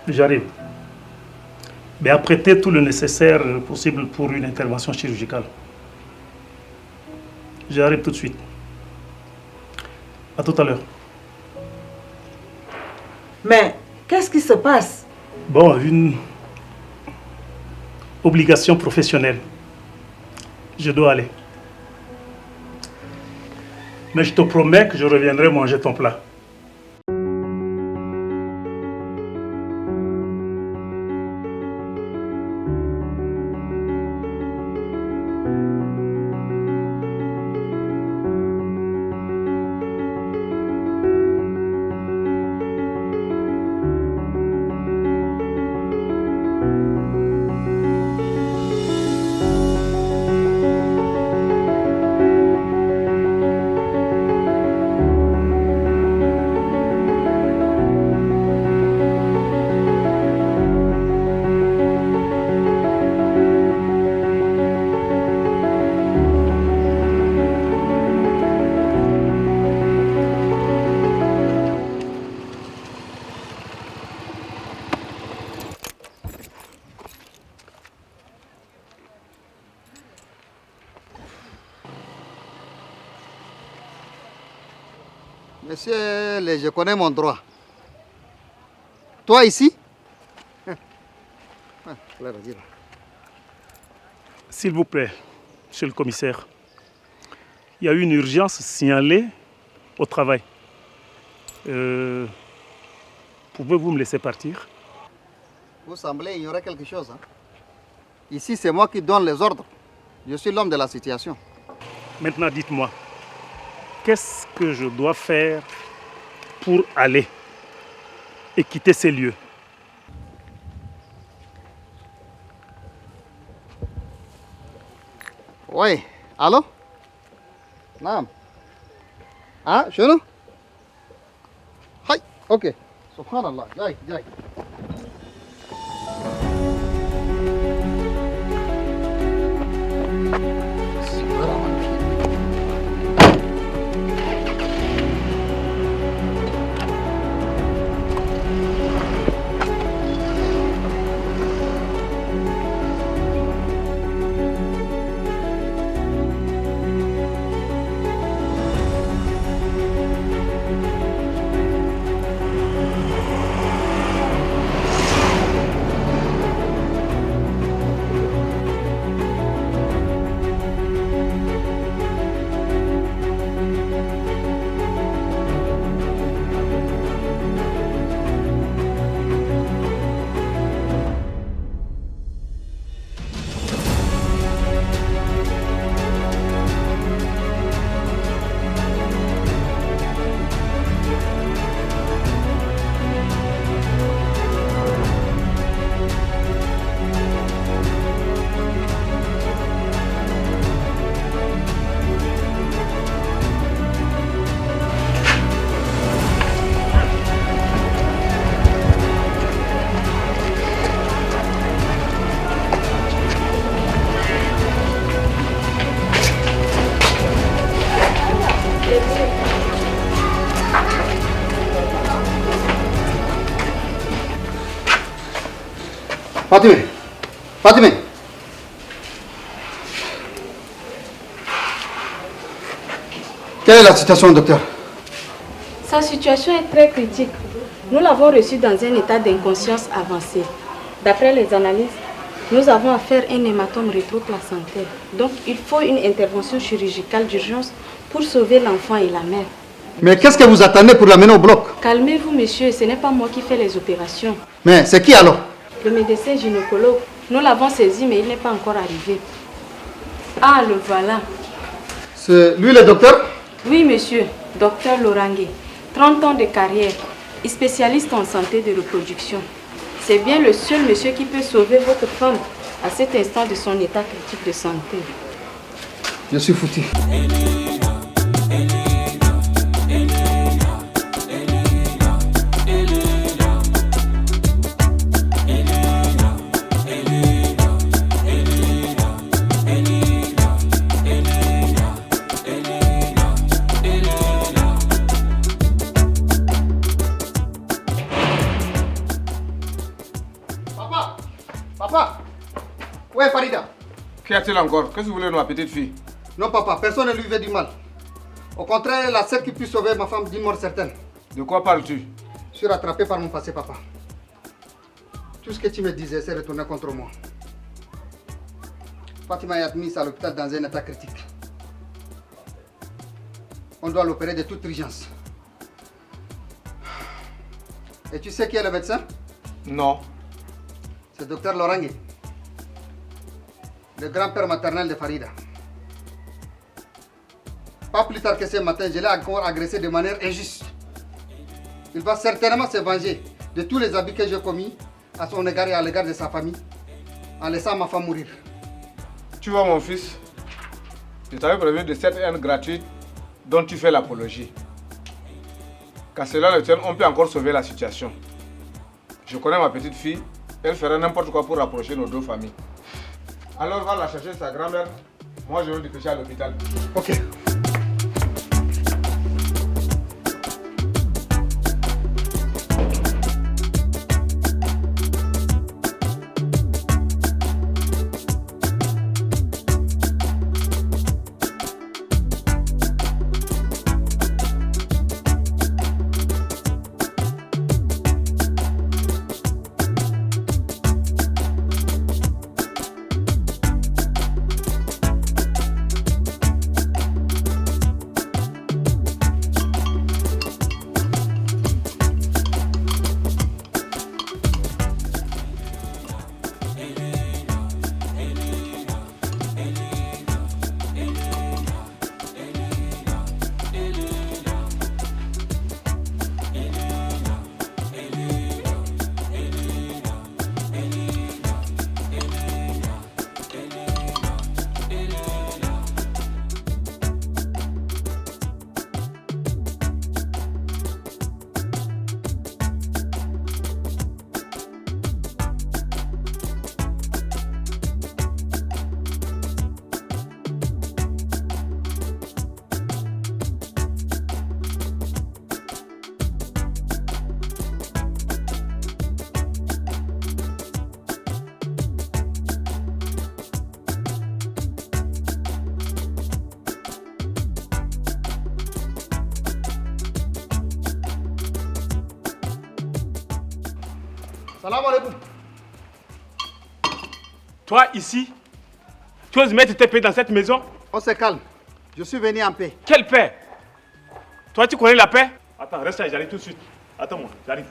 j'arrive. Mais apprêtez tout le nécessaire possible pour une intervention chirurgicale. J'arrive tout de suite. À tout à l'heure. Mais qu'est-ce qui se passe? Bon, une obligation professionnelle. Je dois aller. Mais je te promets que je reviendrai manger ton plat. Monsieur, je connais mon droit. Toi ici? S'il vous plaît, monsieur le commissaire, il y a eu une urgence signalée au travail. Pouvez-vous me laisser partir? Vous semblez ignorer quelque chose. Hein? Ici, c'est moi qui donne les ordres. Je suis l'homme de la situation. Maintenant, dites-moi, qu'est-ce que je dois faire pour aller et quitter ces lieux? Oui. Allô? Naam. Ah, chez nous? Hi. Ok. Subhanallah. Jai, jai. Fatimé, Fatimé. Quelle est la situation, docteur? Sa situation est très critique. Nous l'avons reçu dans un état d'inconscience avancée. D'après les analyses, nous avons à faire un hématome rétroplacentaire. Donc, il faut une intervention chirurgicale d'urgence pour sauver l'enfant et la mère. Mais qu'est-ce que vous attendez pour l'amener au bloc? Calmez-vous, monsieur, ce n'est pas moi qui fais les opérations. Mais c'est qui alors? Le médecin gynécologue. Nous l'avons saisi, mais il n'est pas encore arrivé. Ah, le voilà. C'est lui le docteur? Oui, monsieur. Docteur Lorangue. 30 ans de carrière. Spécialiste en santé de reproduction. C'est bien le seul monsieur qui peut sauver votre femme à cet instant de son état critique de santé. Je suis foutu. Papa! Où est Farida? Qu'y a-t-il encore? Qu'est-ce que vous voulez de ma petite fille? Non, papa, personne ne lui veut du mal. Au contraire, elle est la seule qui puisse sauver ma femme d'une mort certaine. De quoi parles-tu? Je suis rattrapé par mon passé, papa. Tout ce que tu me disais s'est retourné contre moi. Fatima est admise à l'hôpital dans un état critique. On doit l'opérer de toute urgence. Et tu sais qui est le médecin? Non. C'est le docteur Lorangé, le grand-père maternel de Farida. Pas plus tard que ce matin, je l'ai encore agressé de manière injuste. Il va certainement se venger de tous les abus que j'ai commis à son égard et à l'égard de sa famille, en laissant ma femme mourir. Tu vois mon fils, je t'avais prévenu de cette haine gratuite dont tu fais l'apologie. Qu'à cela le tienne, on peut encore sauver la situation. Je connais ma petite fille, elle ferait n'importe quoi pour rapprocher nos deux familles. Alors va la chercher sa grand-mère, moi je vais le dépêcher à l'hôpital. Ok. Salam alaikum. Toi ici, tu oses mettre tes pieds dans cette maison? On se calme. Je suis venu en paix. Quelle paix? Toi tu connais la paix? Attends, reste là, j'arrive tout de suite. Attends-moi, j'arrive.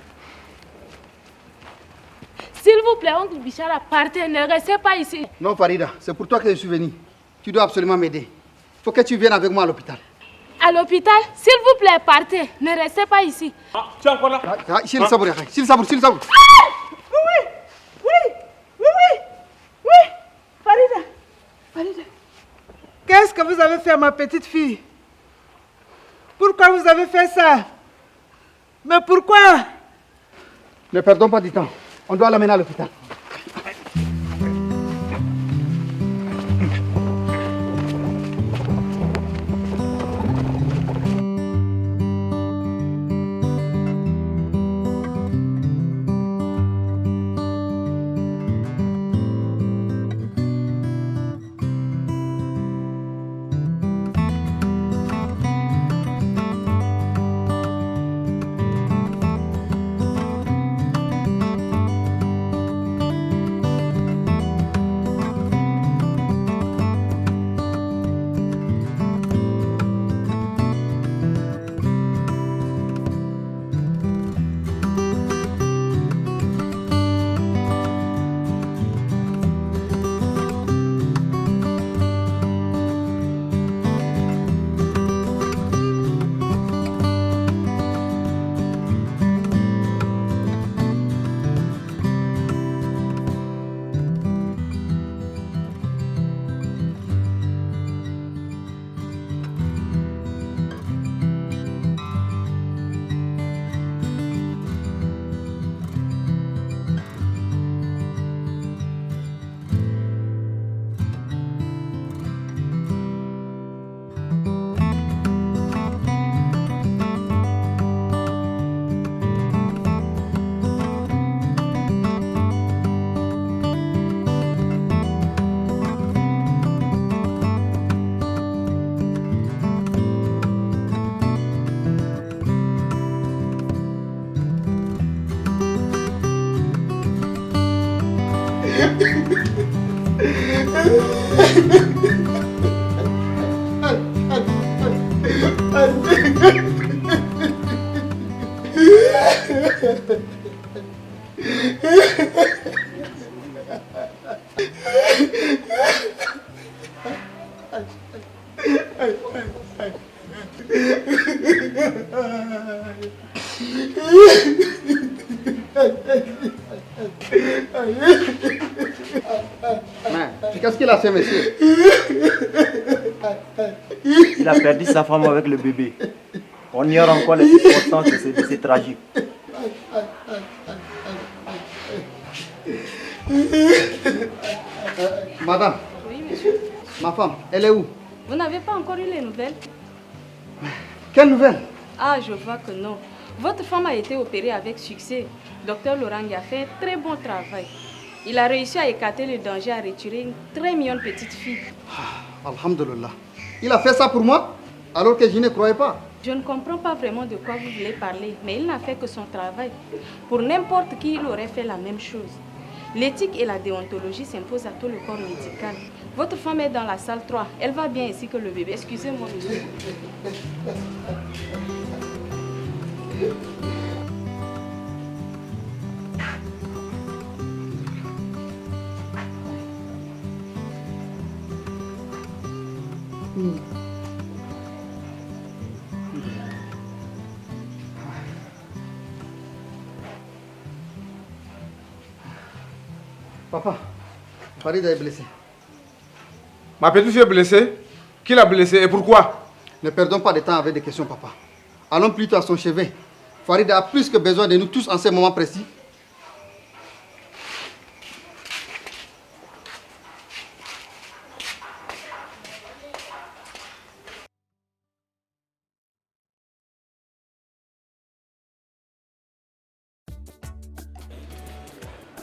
S'il vous plaît, oncle Bichara, partez, ne restez pas ici. Non Farida, c'est pour toi que je suis venu. Tu dois absolument m'aider. Il faut que tu viennes avec moi à l'hôpital. À l'hôpital? S'il vous plaît, partez, ne restez pas ici. Ah, tu es encore là? S'il saboure. Oui, Farida. Qu'est-ce que vous avez fait à ma petite fille? Pourquoi vous avez fait ça? Mais pourquoi? Ne perdons pas du temps. On doit l'amener à l'hôpital. Qu'est-ce qu'il a fait, monsieur? Il a perdu sa femme avec le bébé. On ignore encore les circonstances de ce décès tragique. Madame. Oui, monsieur. Ma femme, elle est où? Vous n'avez pas encore eu les nouvelles? Quelle nouvelle? Ah, je vois que non. Votre femme a été opérée avec succès. Docteur Laurent a fait un très bon travail. Il a réussi à écarter le danger à retirer une très mignonne petite fille. Alhamdulillah. Il a fait ça pour moi, alors que je ne croyais pas. Je ne comprends pas vraiment de quoi vous voulez parler, mais il n'a fait que son travail. Pour n'importe qui, il aurait fait la même chose. L'éthique et la déontologie s'imposent à tout le corps médical. Votre femme est dans la salle 3. Elle va bien ici que le bébé. Excusez-moi, monsieur. Papa, Farida est blessée. Ma petite fille est blessée? Qui l'a blessée et pourquoi? Ne perdons pas de temps avec des questions, papa. Allons plutôt à son chevet. Farida a plus que besoin de nous tous en ce moment précis.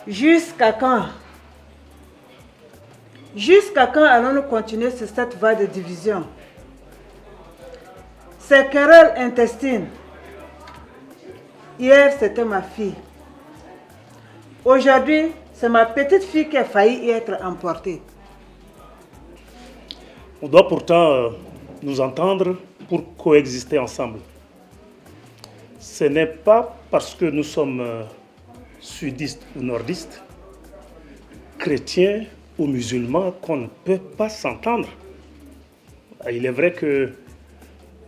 Jusqu'à quand? Jusqu'à quand allons-nous continuer sur cette voie de division? Ces querelles intestines. Hier, c'était ma fille. Aujourd'hui, c'est ma petite fille qui a failli y être emportée. On doit pourtant nous entendre pour coexister ensemble. Ce n'est pas parce que nous sommes sudistes ou nordistes, chrétiens ou musulmans qu'on ne peut pas s'entendre. Il est vrai que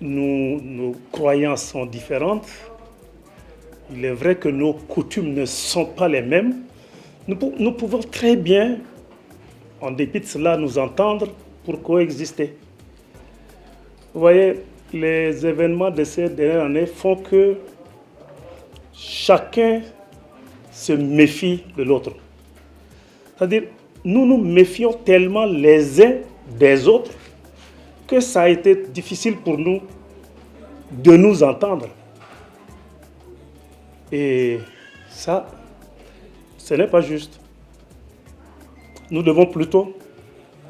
nos croyances sont différentes. Il est vrai que nos coutumes ne sont pas les mêmes. Nous pouvons très bien, en dépit de cela, nous entendre pour coexister. Vous voyez, les événements de ces dernières années font que chacun se méfie de l'autre. C'est-à-dire, nous nous méfions tellement les uns des autres que ça a été difficile pour nous de nous entendre. Et ça, ce n'est pas juste. Nous devons plutôt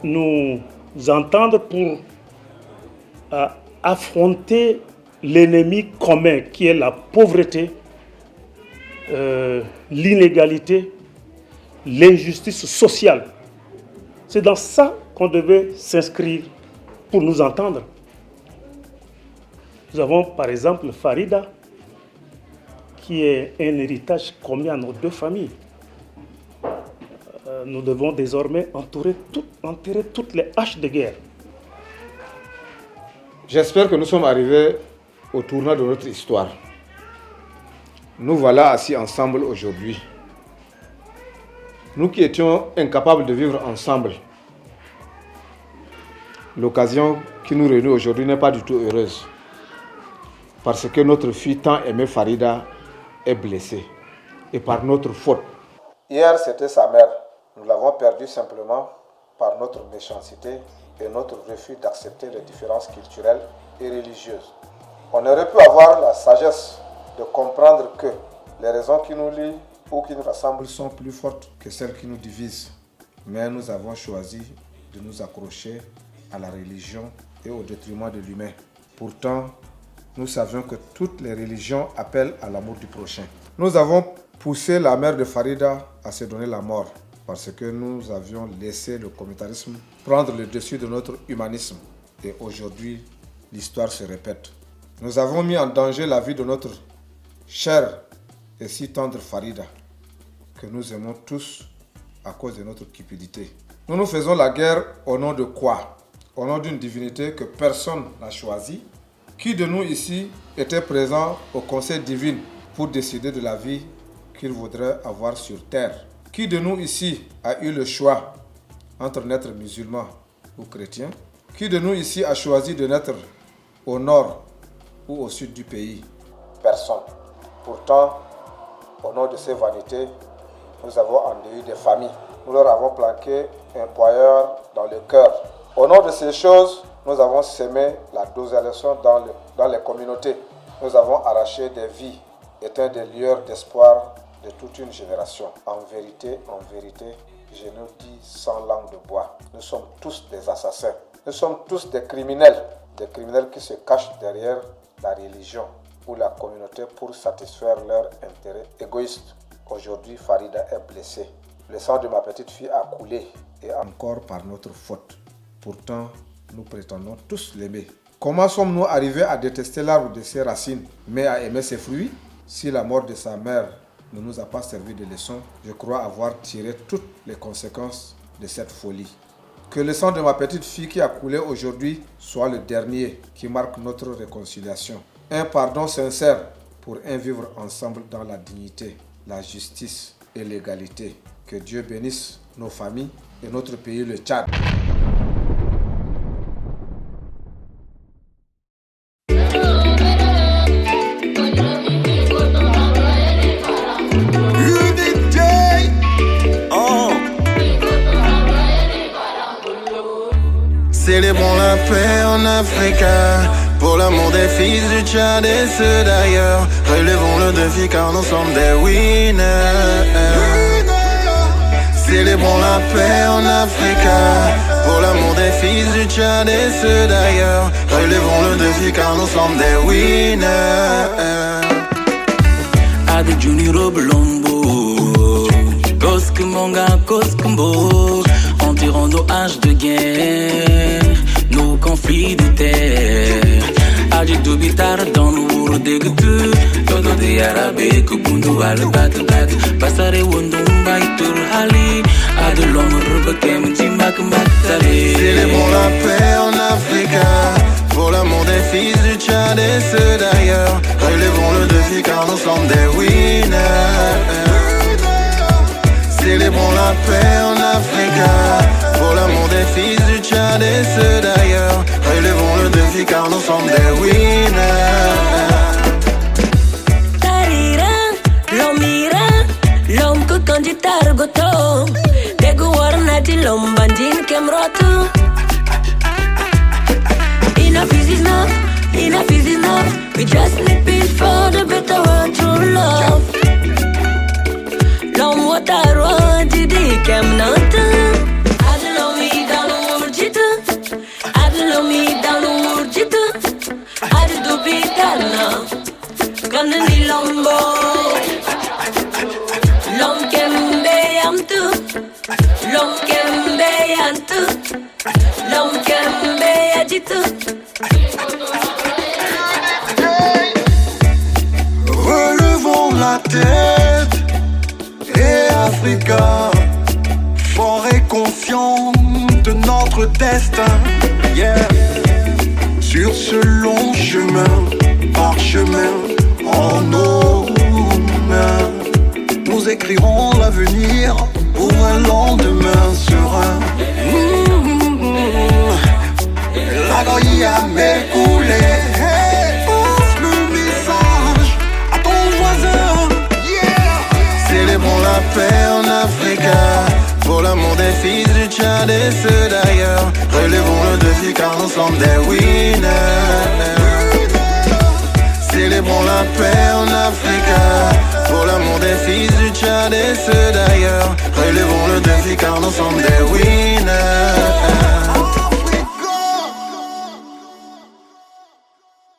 nous entendre pour affronter l'ennemi commun qui est la pauvreté, l'inégalité, l'injustice sociale. C'est dans ça qu'on devait s'inscrire pour nous entendre. Nous avons par exemple Farida, qui est un héritage commun à nos deux familles. Nous devons désormais enterrer toutes les haches de guerre. J'espère que nous sommes arrivés au tournant de notre histoire. Nous voilà assis ensemble aujourd'hui. Nous qui étions incapables de vivre ensemble. L'occasion qui nous réunit aujourd'hui n'est pas du tout heureuse. Parce que notre fille tant aimée Farida est blessée. Et par notre faute. Hier, c'était sa mère. Nous l'avons perdue simplement par notre méchanceté et notre refus d'accepter les différences culturelles et religieuses. On aurait pu avoir la sagesse de comprendre que les raisons qui nous lient ou qui nous rassemblent sont plus fortes que celles qui nous divisent. Mais nous avons choisi de nous accrocher à la religion et au détriment de l'humain. Pourtant, nous savions que toutes les religions appellent à l'amour du prochain. Nous avons poussé la mère de Farida à se donner la mort parce que nous avions laissé le communautarisme prendre le dessus de notre humanisme. Et aujourd'hui, l'histoire se répète. Nous avons mis en danger la vie de notre chère et si tendre Farida, que nous aimons tous à cause de notre cupidité. Nous nous faisons la guerre au nom de quoi? Au nom d'une divinité que personne n'a choisie. Qui de nous ici était présent au conseil divin pour décider de la vie qu'il voudrait avoir sur terre? Qui de nous ici a eu le choix entre naître musulman ou chrétien? Qui de nous ici a choisi de naître au nord ou au sud du pays? Personne. Pourtant, au nom de ces vanités, nous avons endeuillé des familles. Nous leur avons planqué un poignard dans le cœur. Au nom de ces choses, nous avons sémé la désolation dans les communautés. Nous avons arraché des vies, éteint des lueurs d'espoir de toute une génération. En vérité, je nous dis sans langue de bois, nous sommes tous des assassins. Nous sommes tous des criminels qui se cachent derrière la religion ou la communauté pour satisfaire leurs intérêts égoïstes. Aujourd'hui, Farida est blessée. Le sang de ma petite fille a coulé et encore par notre faute. Pourtant, nous prétendons tous l'aimer. Comment sommes-nous arrivés à détester l'arbre de ses racines, mais à aimer ses fruits? Si la mort de sa mère ne nous a pas servi de leçon, je crois avoir tiré toutes les conséquences de cette folie. Que le sang de ma petite fille qui a coulé aujourd'hui soit le dernier qui marque notre réconciliation. Un pardon sincère pour un vivre ensemble dans la dignité, la justice et l'égalité. Que Dieu bénisse nos familles et notre pays, le Tchad. Célébrons la paix en Afrique, pour l'amour des fils du Tchad et ceux d'ailleurs. Relevons le défi car nous sommes des winners. Célébrons la paix en Afrique, pour l'amour des fils du Tchad et ceux d'ailleurs. Relevons le défi car nous sommes des winners. Ade Junior Blombo, Koskumonga Koskumbo. Enterrons nos haches de guerre, nos conflits de terre. Adi dubitar dans nos dégueux, todo de arabe, kubundu al bat. Pasare wondumba itur hali, ade l'homme rebekem timbak matare. Célébrons la paix en Afrique, pour l'amour des fils du Tchad et ceux d'ailleurs. Relevons le défi car nous sommes des winners. Célébrons la paix en Afrique, pour l'amour des fils du Tchad et ceux d'ailleurs. Relevons le défi car nous sommes des winners. Tarira, l'omira, l'homme que candidat goto. Degu warnati l'homme bandin kemrotu. Enough is enough, enough is enough. We just need peace for the better world, true love. L'homme watarwa didi kem nanta. Adlomi danu murjita, adlomi danu murjita. Adu bitana, kanani lombo. Lom kembe yamtu, lom kembe yantu, lom kembe yajitu. Relevons la tête, et Africa, fort et confiant de notre destin. Yeah. Sur ce long chemin, parchemin en nos mains, nous écrirons l'avenir pour un lendemain serein. La goya m'est coulée. Passe le message à ton voisin. Célébrons la paix en Afrique, pour l'amour des fils du Tchad et ceux d'ailleurs. Relevons le défi car nous sommes des winners. Célébrons la paix en Afrique, pour l'amour des fils du Tchad et ceux d'ailleurs. Relevons le défi car nous sommes